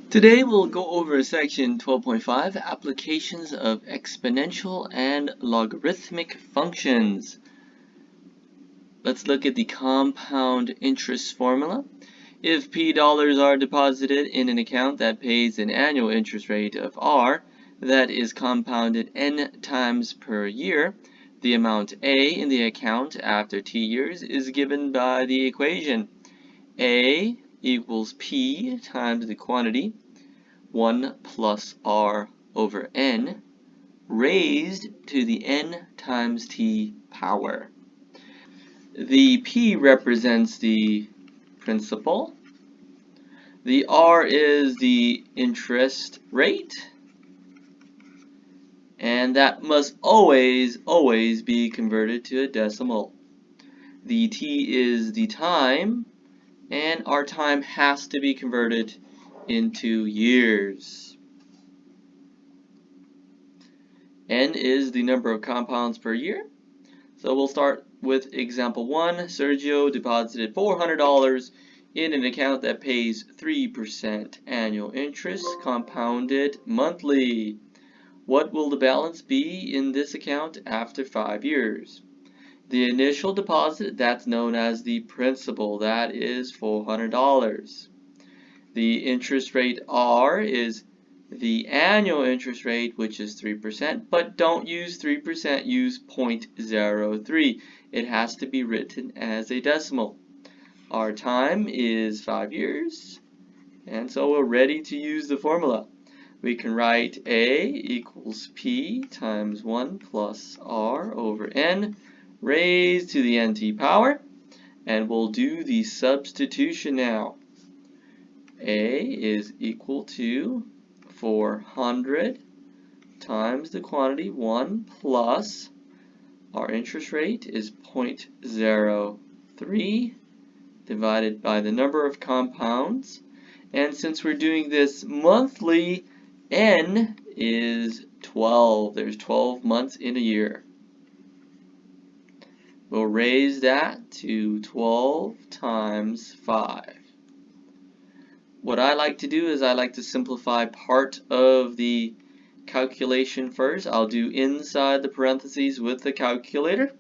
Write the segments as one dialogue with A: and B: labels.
A: Today we'll go over section 12.5, applications of exponential and logarithmic functions. Let's look at the compound interest formula. If P dollars are deposited in an account that pays an annual interest rate of R that is compounded n times per year, the amount A in the account after T years is given by the equation A equals P times the quantity 1 plus r over n raised to the n times t power. The p represents the principal, the r is the interest rate, and that must always be converted to a decimal. The t is the time, and our time has to be converted into years. N is the number of compounds per year. So we'll start with example 1. Sergio deposited $400 in an account that pays 3% annual interest compounded monthly. What will the balance be in this account after 5 years? The initial deposit, that's known as the principal, that is $400. The interest rate R is the annual interest rate, which is 3%, but don't use 3%, use 0.03. It has to be written as a decimal. Our time is 5 years, and so we're ready to use the formula. We can write A equals P times 1 plus R over N raised to the NT power, and we'll do the substitution now. A is equal to 400 times the quantity 1 plus our interest rate is 0.03 divided by the number of compounds, and since we're doing this monthly, n is 12. There's 12 months in a year. We'll raise that to 12 times 5. What I like to do is I like to simplify part of the calculation first. I'll do inside the parentheses with the calculator.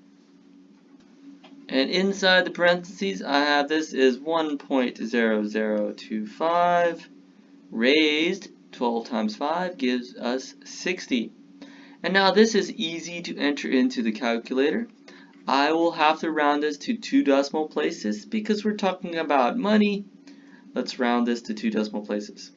A: And inside the parentheses, I have this is 1.0025 raised 12 times 5 gives us 60. And now this is easy to enter into the calculator. I will have to round this to 2 decimal places because we're talking about money. Let's round this to 2 decimal places.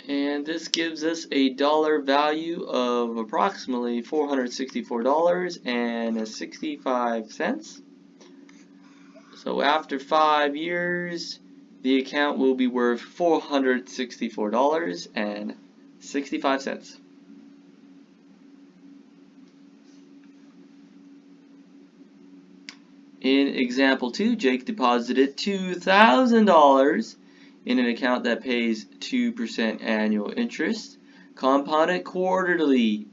A: And this gives us a dollar value of approximately $464.65. So after 5 years, the account will be worth $464.65. In example 2, Jake deposited $2,000 in an account that pays 2% annual interest, compounded quarterly.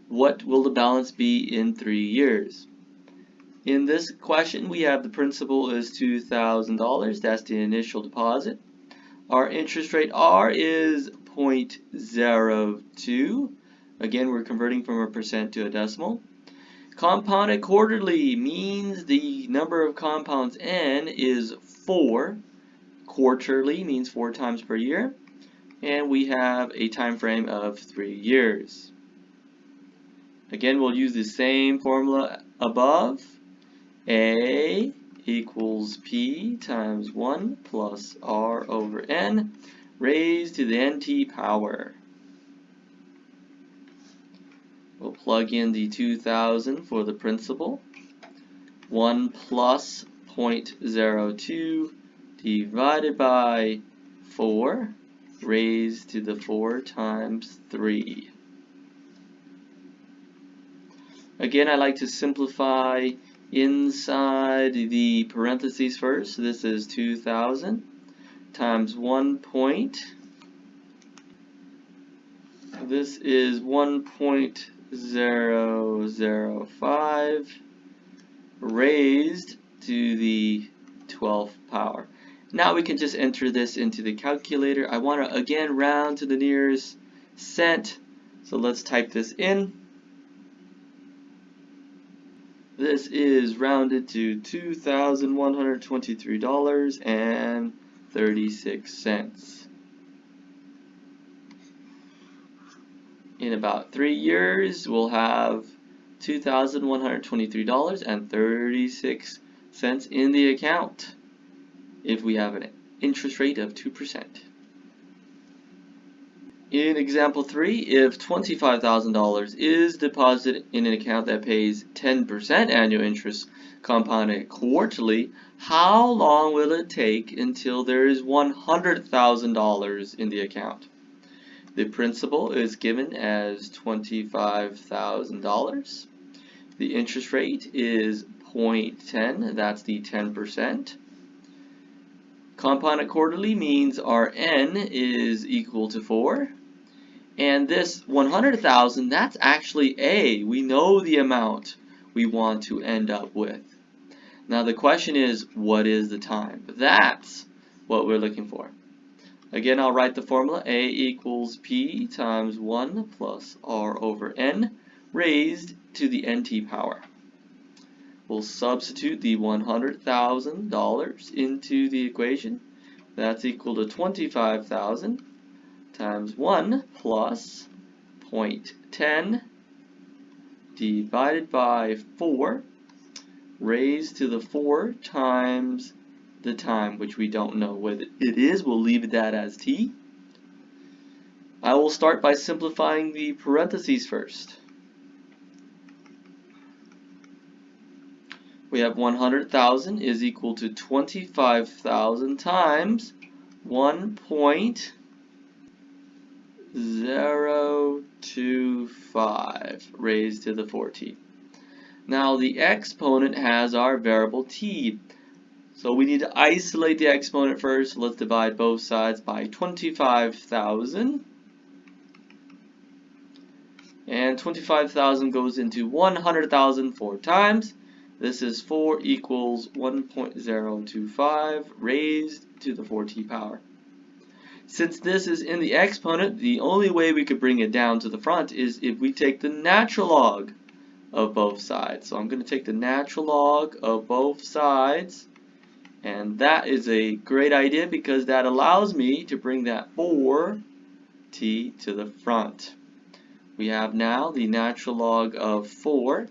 A: What will the balance be in 3 years? In this question, we have the principal is $2,000. That's the initial deposit. Our interest rate R is 0.02. Again, we're converting from a percent to a decimal. Compounded quarterly means the number of compounds n is 4. Quarterly means 4 times per year. And we have a time frame of 3 years. Again, we'll use the same formula above. A equals P times 1 plus R over N raised to the NT power. We'll plug in the 2,000 for the principal. 1 plus 0.02 divided by 4 raised to the 4 times 3. Again, I like to simplify inside the parentheses first. This is 2,000 times 1 point. This is 1.005 raised to the 12th power. Now we can just enter this into the calculator. I want to again round to the nearest cent. So let's type this in. This is rounded to $2,123.36. In about 3 years, we'll have $2,123.36 in the account if we have an interest rate of 2%. In example 3, if $25,000 is deposited in an account that pays 10% annual interest compounded quarterly, how long will it take until there is $100,000 in the account? The principal is given as $25,000. The interest rate is 0.10, that's the 10%. Compounded quarterly means our n is equal to 4. And this 100,000, that's actually A. We know the amount we want to end up with. Now the question is, what is the time? That's what we're looking for. Again, I'll write the formula. A equals P times 1 plus R over N raised to the NT power. We'll substitute the $100,000 into the equation. That's equal to 25,000 times 1 plus 0.10 divided by 4 raised to the 4 times the time, which we don't know what it is. We'll leave that as t. I will start by simplifying the parentheses first. We have 100,000 is equal to 25,000 times 1.025 raised to the 4t. Now the exponent has our variable t. So we need to isolate the exponent first. Let's divide both sides by 25,000. And 25,000 goes into 100,000 4 times. This is 4 equals 1.025 raised to the 4t power. Since this is in the exponent, the only way we could bring it down to the front is if we take the natural log of both sides. So I'm going to take the natural log of both sides. And that is a great idea because that allows me to bring that 4t to the front. We have now the natural log of 4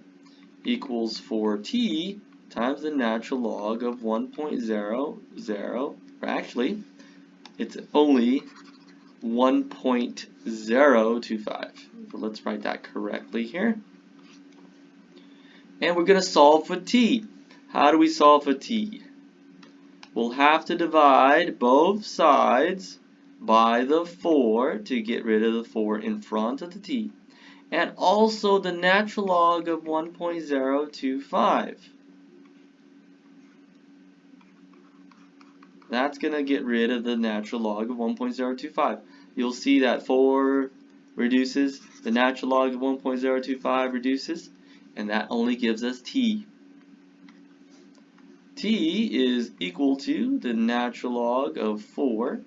A: equals 4t times the natural log of 1.00, or actually, it's only 1.025. So let's write that correctly here. And we're going to solve for t. How do we solve for t? We'll have to divide both sides by the 4 to get rid of the 4 in front of the t. And also the natural log of 1.025. That's going to get rid of the natural log of 1.025. You'll see that 4 reduces, the natural log of 1.025 reduces, and that only gives us t. T is equal to the natural log of 4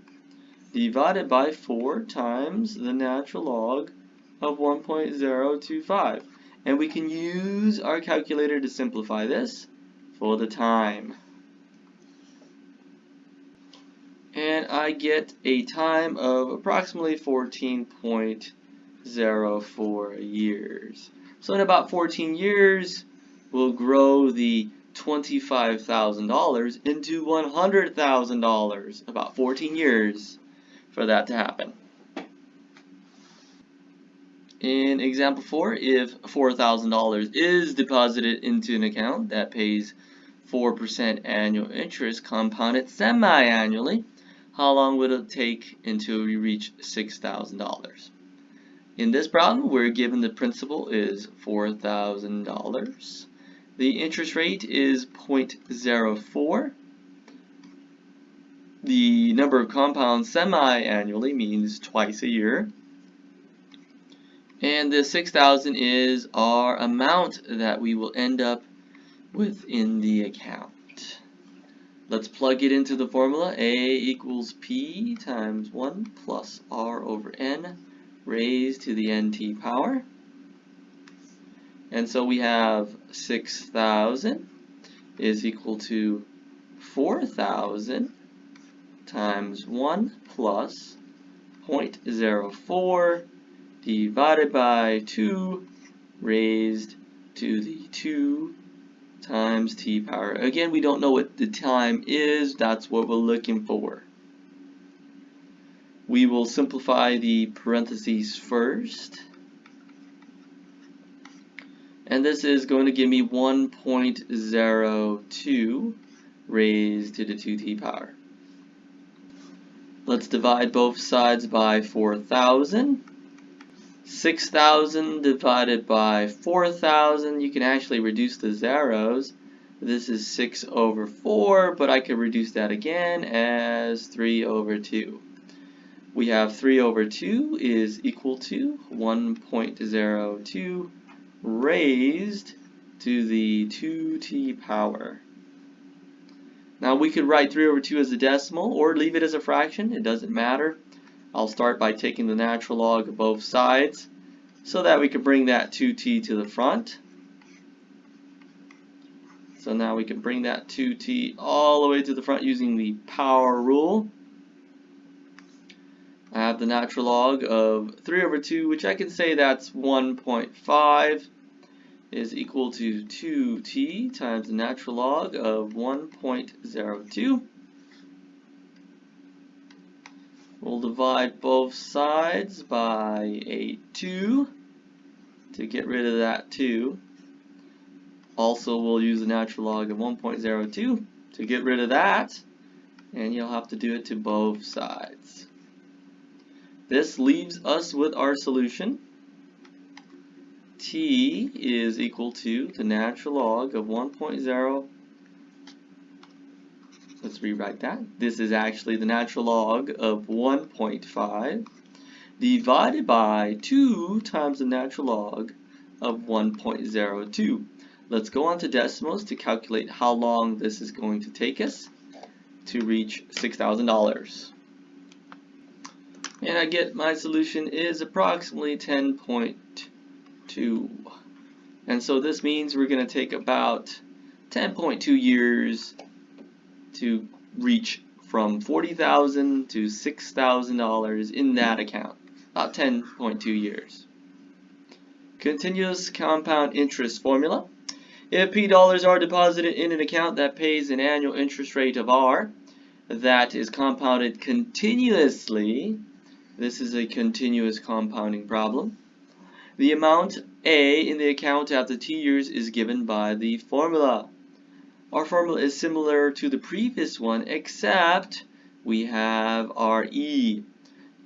A: divided by 4 times the natural log of 1.025. And we can use our calculator to simplify this for the time. And I get a time of approximately 14.04 years. So in about 14 years, we'll grow the $25,000 into $100,000. About 14 years for that to happen. In example 4, if $4,000 is deposited into an account that pays 4% annual interest compounded semi-annually, how long would it take until we reach $6,000? In this problem, we're given the principal is $4,000. The interest rate is 0.04. The number of compounds semi-annually means twice a year. And the 6,000 is our amount that we will end up with in the account. Let's plug it into the formula. A equals P times 1 plus R over N raised to the NT power. And so we have 6,000 is equal to 4,000 times 1 plus 0.04 divided by 2 raised to the 2 times t power. Again, we don't know what the time is. That's what we're looking for. We will simplify the parentheses first. And this is going to give me 1.02 raised to the 2t power. Let's divide both sides by 4,000. 6,000 divided by 4,000, you can actually reduce the zeros. This is 6 over 4, but I could reduce that again as 3 over 2. We have 3 over 2 is equal to 1.02 raised to the 2t power. Now we could write 3 over 2 as a decimal or leave it as a fraction. It doesn't matter. I'll start by taking the natural log of both sides so that we can bring that 2t to the front. So now we can bring that 2t all the way to the front using the power rule. I have the natural log of 3 over 2, which I can say that's 1.5 is equal to 2t times the natural log of 1.02. We'll divide both sides by a 2 to get rid of that 2. Also, we'll use the natural log of 1.02 to get rid of that, and you'll have to do it to both sides. This leaves us with our solution. T is equal to the natural log of 1.0. Let's rewrite that. This is actually the natural log of 1.5 divided by 2 times the natural log of 1.02. Let's go on to decimals to calculate how long this is going to take us to reach $6,000. And I get my solution is approximately 10.2. And so this means we're going to take about 10.2 years to reach from $40,000 to $6,000 in that account. About 10.2 years. Continuous compound interest formula. If P dollars are deposited in an account that pays an annual interest rate of R that is compounded continuously, this is a continuous compounding problem. The amount A in the account after T years is given by the formula. Our formula is similar to the previous one, except we have our E.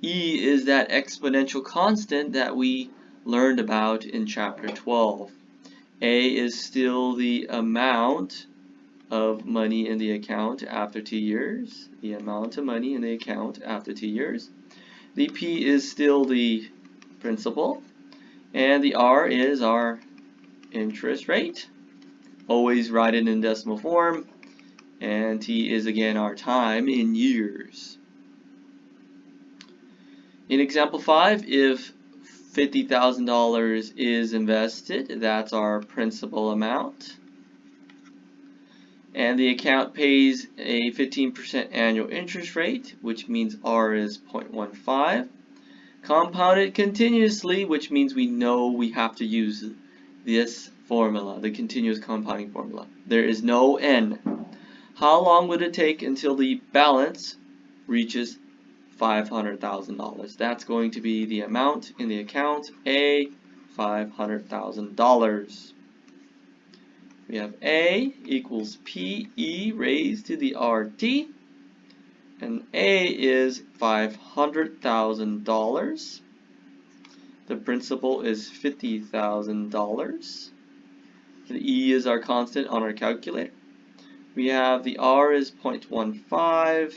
A: E is that exponential constant that we learned about in chapter 12. A is still the amount of money in the account after 2 years. The amount of money in the account after 2 years. The P is still the principal. And the R is our interest rate. Always write it in decimal form. And T is again our time in years. In example 5, if $50,000 is invested, that's our principal amount. And the account pays a 15% annual interest rate, which means R is 0.15. Compounded continuously, which means we know we have to use this formula, the continuous compounding formula. There is no N. How long would it take until the balance reaches $500,000? That's going to be the amount in the account, A, $500,000. We have A equals PE raised to the RT, and A is $500,000. The principal is $50,000. The E is our constant on our calculator. We have the R is 0.15,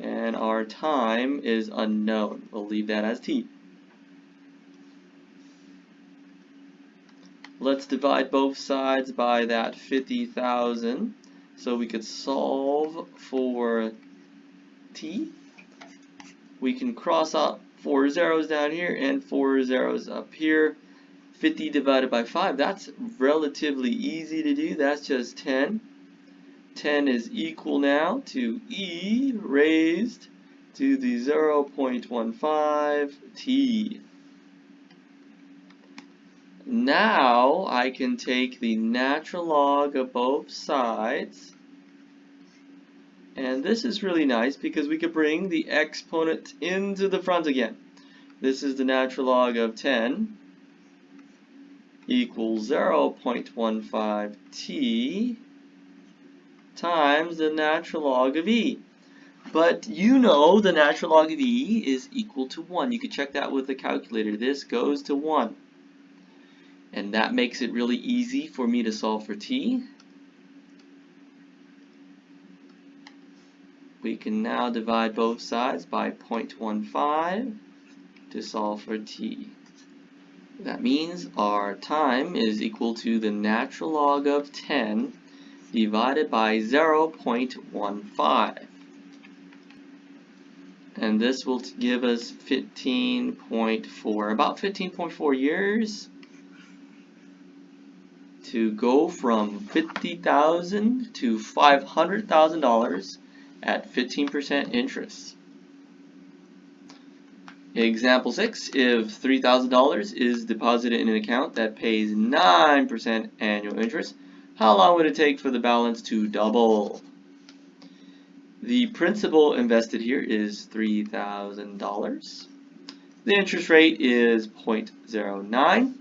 A: and our time is unknown. We'll leave that as T. Let's divide both sides by that 50,000 So we could solve for t. We can cross out 4 zeros down here and 4 zeros up here. 50 divided by 5, that's relatively easy to do. That's just 10. 10 is equal now to e raised to the 0.15 t. Now I can take the natural log of both sides, and this is really nice because we could bring the exponent into the front again. This is the natural log of 10 equals 0.15 t times the natural log of e. But you know the natural log of e is equal to 1. You can check that with the calculator. This goes to 1. And that makes it really easy for me to solve for t. We can now divide both sides by 0.15 to solve for t. That means our time is equal to the natural log of 10 divided by 0.15. And this will give us 15.4, about 15.4 years to go from $50,000 to $500,000 at 15% interest. Example 6, if $3,000 is deposited in an account that pays 9% annual interest, how long would it take for the balance to double? The principal invested here is $3,000. The interest rate is 0.09.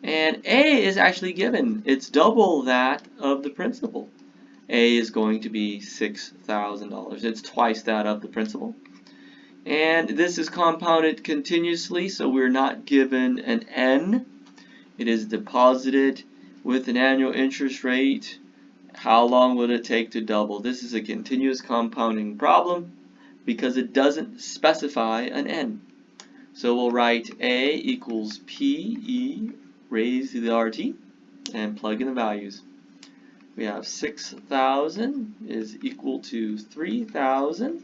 A: And A is actually given. It's double that of the principal. A is going to be $6,000. It's twice that of the principal. And this is compounded continuously, so we're not given an N. It is deposited with an annual interest rate. How long will it take to double? This is a continuous compounding problem because it doesn't specify an N. So we'll write A equals PE raised to the RT and plug in the values. We have 6,000 is equal to 3,000.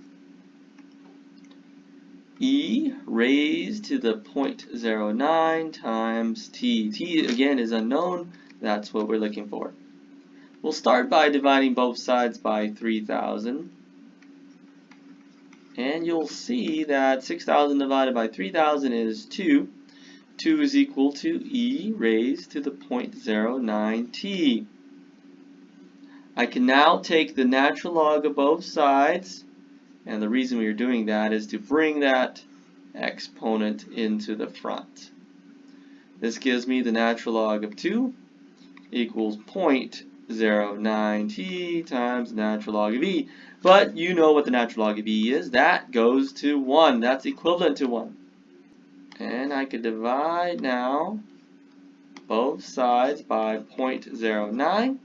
A: E raised to the 0.09 times T. T again is unknown. That's what we're looking for. We'll start by dividing both sides by 3,000. And you'll see that 6,000 divided by 3,000 is 2. 2 is equal to e raised to the 0.09 t. I can now take the natural log of both sides, and the reason we are doing that is to bring that exponent into the front. This gives me the natural log of 2 equals 0.09 t times the natural log of e. But you know what the natural log of e is. That goes to 1. That's equivalent to 1. And I could divide now both sides by 0.09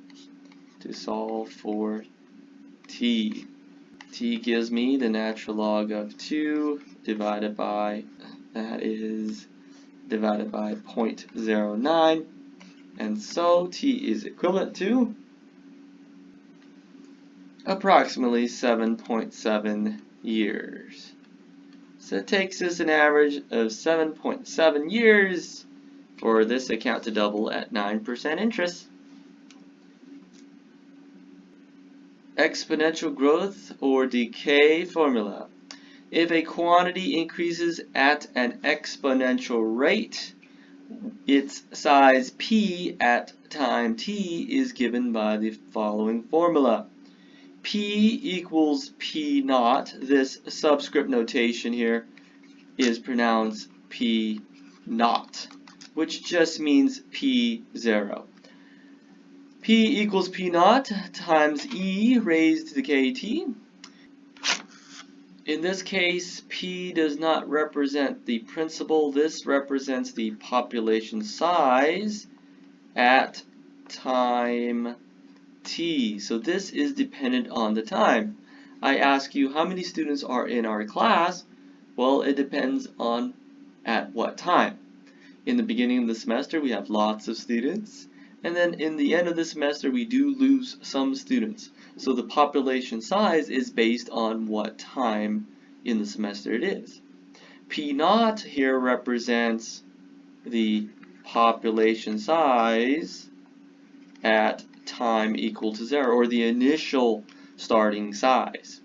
A: to solve for t. T gives me the natural log of 2 divided by, that is divided by 0.09. And so t is equivalent to approximately 7.7 years. So it takes us an average of 7.7 years for this account to double at 9% interest. Exponential growth or decay formula. If a quantity increases at an exponential rate, its size p at time t is given by the following formula. P equals P naught. This subscript notation here is pronounced P naught, which just means P0. P equals P naught times E raised to the KT. In this case, P does not represent the principal. This represents the population size at time t. So this is dependent on the time. I ask you how many students are in our class. Well, it depends on at what time. In the beginning of the semester, we have lots of students. And then in the end of the semester, we do lose some students. So the population size is based on what time in the semester it is. P naught here represents the population size at time equal to 0, or the initial starting size.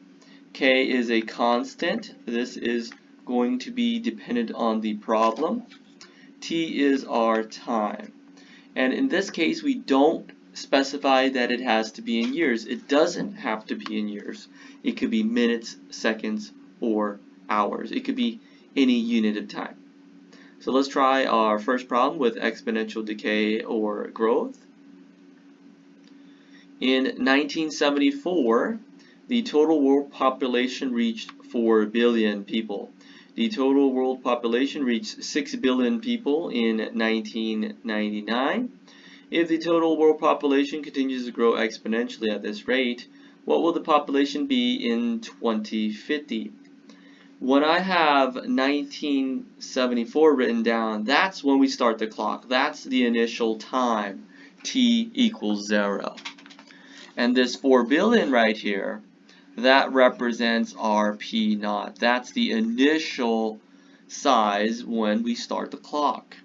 A: K is a constant. This is going to be dependent on the problem. T is our time. And in this case, we don't specify that it has to be in years. It doesn't have to be in years. It could be minutes, seconds, or hours. It could be any unit of time. So let's try our first problem with exponential decay or growth. In 1974, the total world population reached 4 billion people. The total world population reached 6 billion people in 1999. If the total world population continues to grow exponentially at this rate, what will the population be in 2050? When I have 1974 written down, that's when we start the clock. That's the initial time, t equals 0. And this 4 billion right here, that represents our P naught. That's the initial size when we start the clock.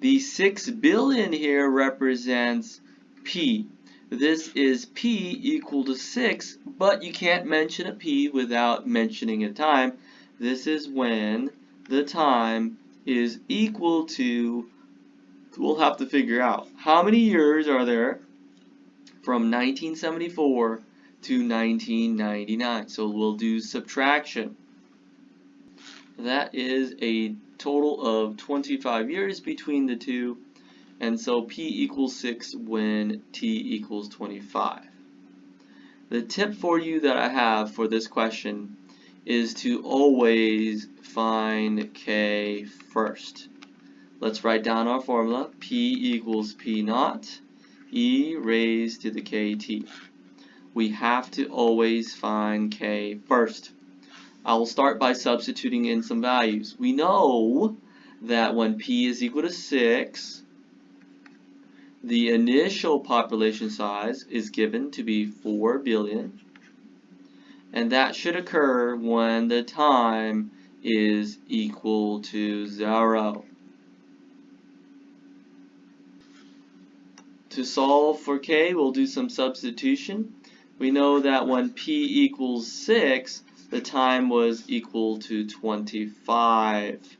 A: The 6 billion here represents P. This is P equal to 6, but you can't mention a P without mentioning a time. This is when the time is equal to, we'll have to figure out how many years are there from 1974 to 1999. So we'll do subtraction. That is a total of 25 years between the two, and so P equals 6 when T equals 25. The tip for you that I have for this question is to always find K first. Let's write down our formula. P equals P naught e raised to the kt. We have to always find K first. I will start by substituting in some values. We know that when P is equal to 6, the initial population size is given to be 4 billion, and that should occur when the time is equal to 0. To solve for K, we'll do some substitution. We know that when P equals 6, the time was equal to 25.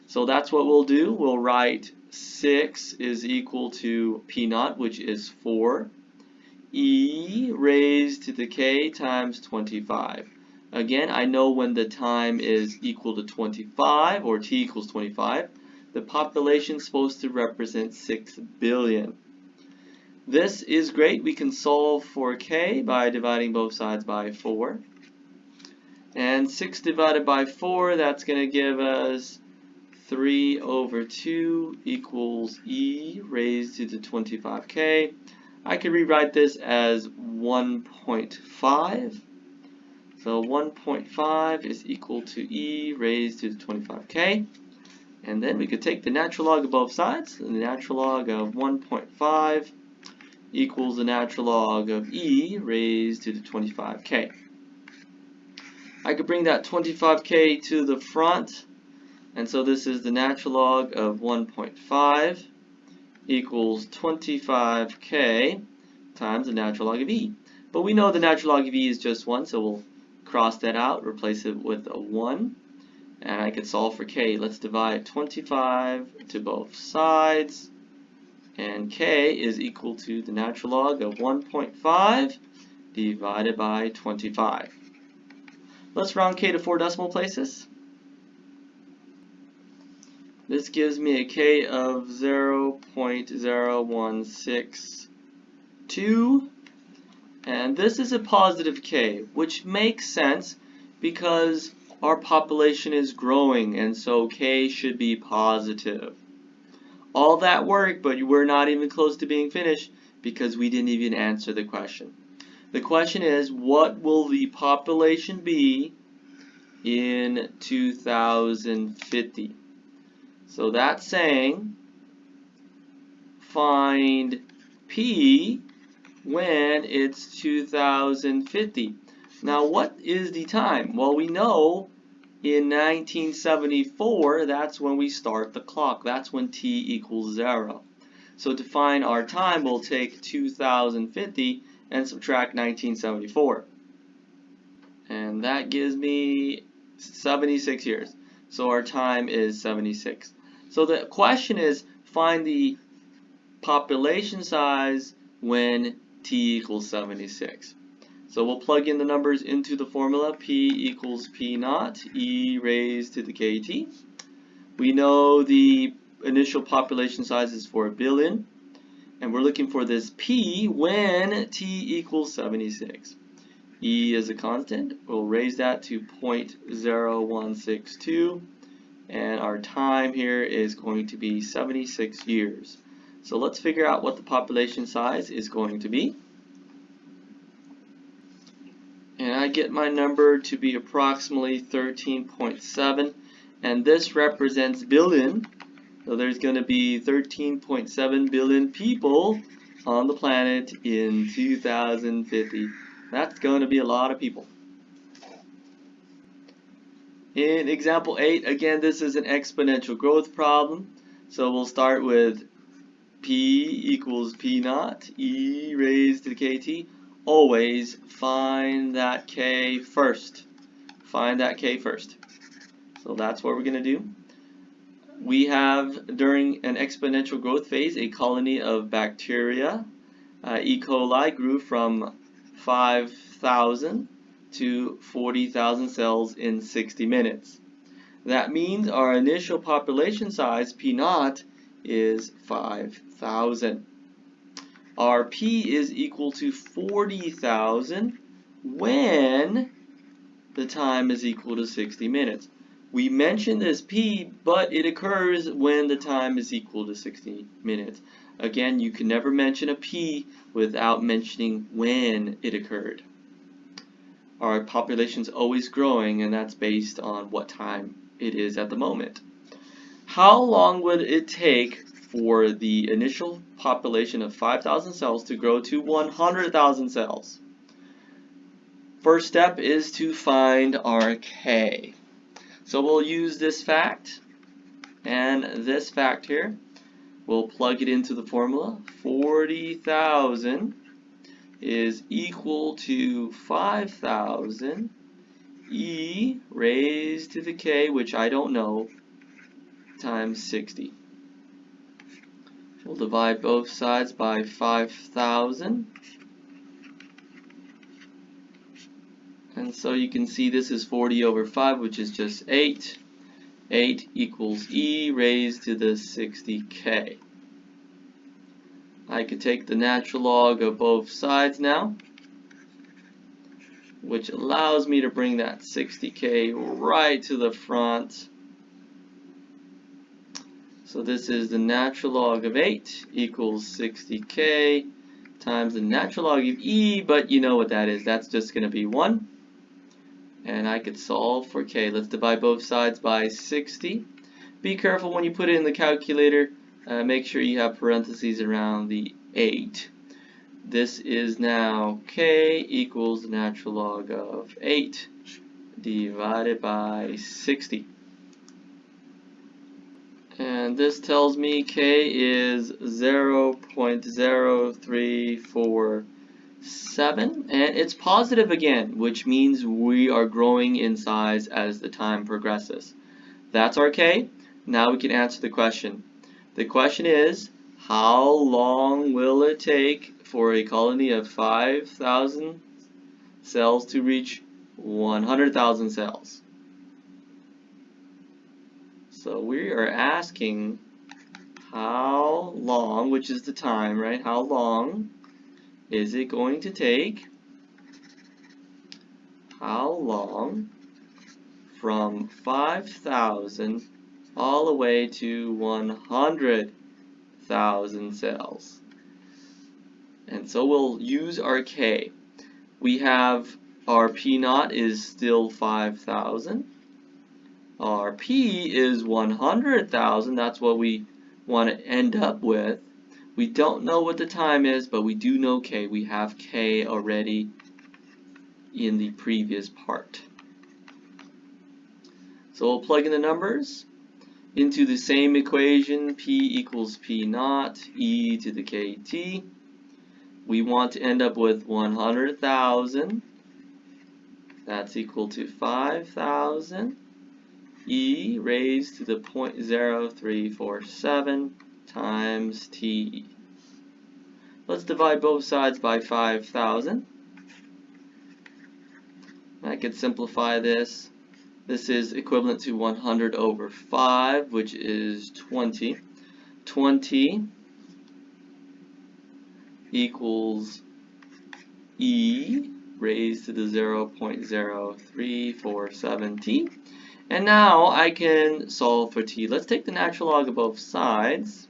A: So that's what we'll do. We'll write 6 is equal to P naught, which is 4, e raised to the k times 25. Again, I know when the time is equal to 25, or t equals 25, the population is supposed to represent 6 billion. This is great. We can solve for k by dividing both sides by 4. And 6 divided by 4, that's going to give us 3 over 2 equals e raised to the 25k. I could rewrite this as 1.5. So 1.5 is equal to e raised to the 25k. And then we could take the natural log of both sides. And the natural log of 1.5 equals the natural log of e raised to the 25k. I could bring that 25k to the front, and so this is the natural log of 1.5 equals 25k times the natural log of e. But we know the natural log of e is just 1, so we'll cross that out, replace it with a 1, and I could solve for k. Let's divide 25 to both sides, and k is equal to the natural log of 1.5 divided by 25. Let's round k to 4 decimal places. This gives me a k of 0.0162, and this is a positive k, which makes sense because our population is growing, and so k should be positive. All that work, but we're not even close to being finished because we didn't even answer the question. The question is, what will the population be in 2050? So that's saying find P when it's 2050. Now what is the time? Well, we know in 1974, that's when we start the clock. That's when t equals 0. So to find our time, we'll take 2050 and subtract 1974. And that gives me 76 years. So our time is 76. So the question is, find the population size when t equals 76. So we'll plug in the numbers into the formula. P equals P naught e raised to the kt. We know the initial population size is 4 billion. And we're looking for this P when t equals 76. E is a constant. We'll raise that to 0.0162. And our time here is going to be 76 years. So let's figure out what the population size is going to be. And I get my number to be approximately 13.7. And this represents billion. So there's going to be 13.7 billion people on the planet in 2050. That's going to be a lot of people. In example 8, again, this is an exponential growth problem. So we'll start with P equals P naught e raised to the kt. Always find that k first. Find that k first. So that's what we're going to do. We have, during an exponential growth phase, a colony of bacteria. E. coli grew from 5,000 to 40,000 cells in 60 minutes. That means our initial population size, P naught, is 5,000. Our P is equal to 40,000 when the time is equal to 60 minutes. We mentioned this P, but it occurs when the time is equal to 60 minutes. Again, you can never mention a P without mentioning when it occurred. Our population is always growing, and that's based on what time it is at the moment. How long would it take for the initial population of 5,000 cells to grow to 100,000 cells? First step is to find our K. So we'll use this fact and this fact here. We'll plug it into the formula. 40,000 is equal to 5,000 e raised to the k, which I don't know, times 60. We'll divide both sides by 5,000. And so you can see this is 40 over 5, which is just 8. 8 equals e raised to the 60k. I could take the natural log of both sides now, which allows me to bring that 60k right to the front. So this is the natural log of 8 equals 60k times the natural log of e, but you know what that is. That's just going to be 1. And I could solve for k. Let's divide both sides by 60. Be careful when you put it in the calculator. Make sure you have parentheses around the 8. This is now k equals the natural log of 8 divided by 60. And this tells me k is 0.0347, and it's positive again, which means we are growing in size as the time progresses. That's our k. Now we can answer the question. The question is, how long will it take for a colony of 5,000 cells to reach 100,000 cells? So we are asking how long, which is the time, right? How long is it going to take? How long from 5,000 all the way to 100,000 cells? And so we'll use our K. We have our P naught is still 5,000. Our P is 100,000. That's what we want to end up with. We don't know what the time is, but we do know K. We have K already in the previous part. So we'll plug in the numbers into the same equation, P equals P naught, e to the kt. We want to end up with 100,000. That's equal to 5,000 e raised to the 0.0347 times t. Let's divide both sides by 5,000. I could simplify this. This is equivalent to 100 over 5, which is 20. 20 equals e raised to the 0.0347 t. And now I can solve for t. Let's take the natural log of both sides.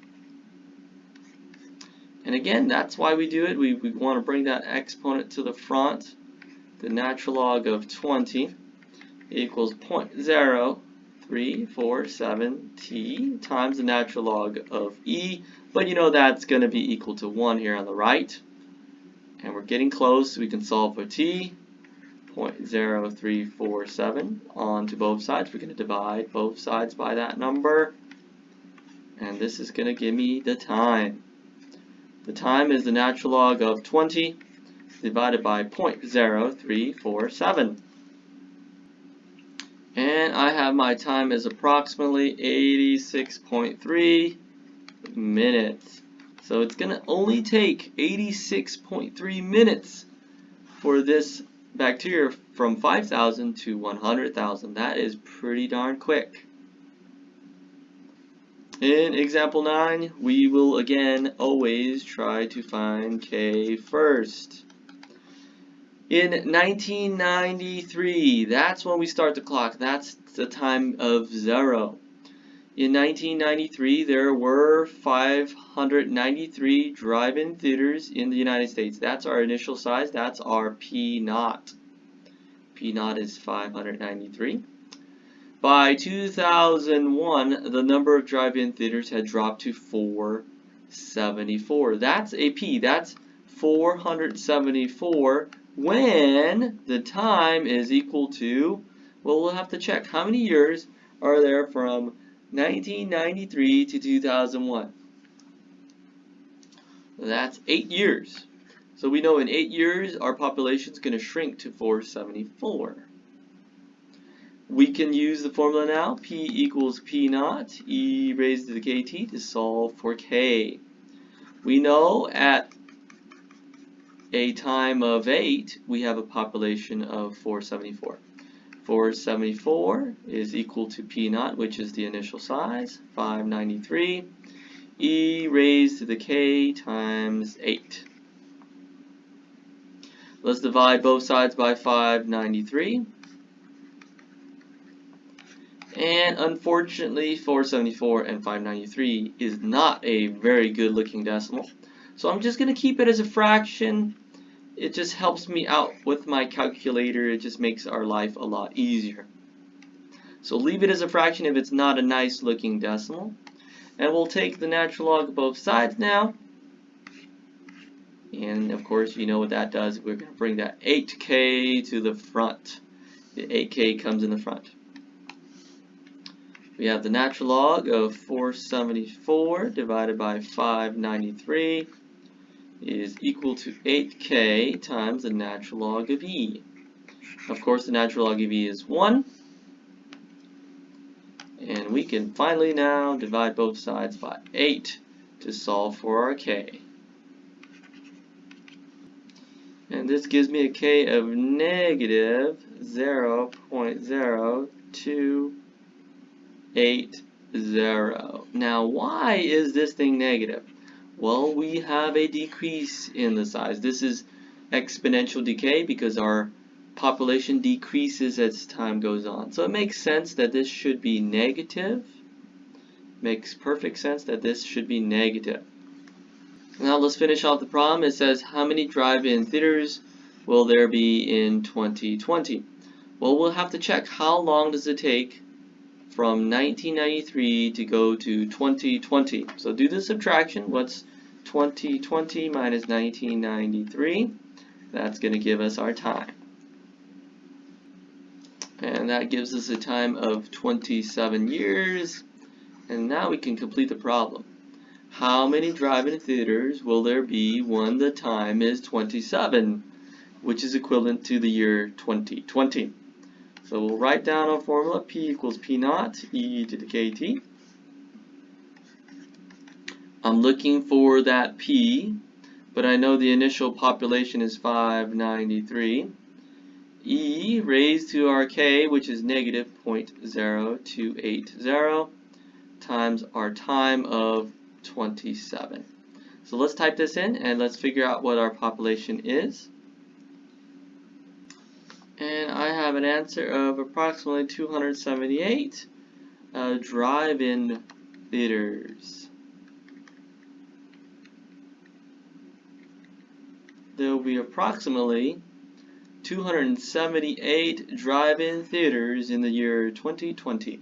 A: And again, that's why we do it. We want to bring that exponent to the front. The natural log of 20 equals 0.0347 t times the natural log of e. But you know that's going to be equal to 1 here on the right. And we're getting close. We can solve for t. 0.0347 onto both sides. We're going to divide both sides by that number. And this is going to give me the time. The time is the natural log of 20 divided by 0.0347. And I have my time as approximately 86.3 minutes. So it's going to only take 86.3 minutes for this bacteria from 5,000 to 100,000. That is pretty darn quick. In example 9, we will again always try to find K first. In 1993, that's when we start the clock. That's the time of 0. In 1993, there were 593 drive-in theaters in the United States. That's our initial size. That's our P naught. P naught is 593. By 2001, the number of drive-in theaters had dropped to 474. That's a P. That's 474 when the time is equal to, well, we'll have to check how many years are there from 1993 to 2001. That's 8 years. So we know in 8 years our population is going to shrink to 474. We can use the formula now, P equals P naught, e raised to the kt, to solve for K. We know at a time of 8, we have a population of 474. 474 is equal to P naught, which is the initial size, 593, e raised to the k times 8. Let's divide both sides by 593. And unfortunately, 474 and 593 is not a very good looking decimal. So I'm just going to keep it as a fraction. It just helps me out with my calculator. It just makes our life a lot easier. So leave it as a fraction if it's not a nice looking decimal. And we'll take the natural log of both sides now. And of course, you know what that does. We're going to bring that 8k to the front. The 8k comes in the front. We have the natural log of 474 divided by 593 is equal to 8k times the natural log of e. Of course, the natural log of e is 1. And we can finally now divide both sides by 8 to solve for our k. And this gives me a k of negative 0.0280. Now, why is this thing negative? Well, we have a decrease in the size. This is exponential decay because our population decreases as time goes on. So it makes sense that this should be negative. Makes perfect sense that this should be negative. Now let's finish off the problem. It says, how many drive-in theaters will there be in 2020? Well, we'll have to check how long does it take from 1993 to go to 2020. So do the subtraction. What's 2020 minus 1993. That's going to give us our time. And that gives us a time of 27 years. And now we can complete the problem. How many drive-in theaters will there be when the time is 27, which is equivalent to the year 2020? So we'll write down our formula. P equals P naught, e to the kt. I'm looking for that P, but I know the initial population is 593. E raised to our K, which is negative 0.0280, times our time of 27. So let's type this in and let's figure out what our population is. And I have an answer of approximately 278 drive-in theaters. There will be approximately 278 drive-in theaters in the year 2020.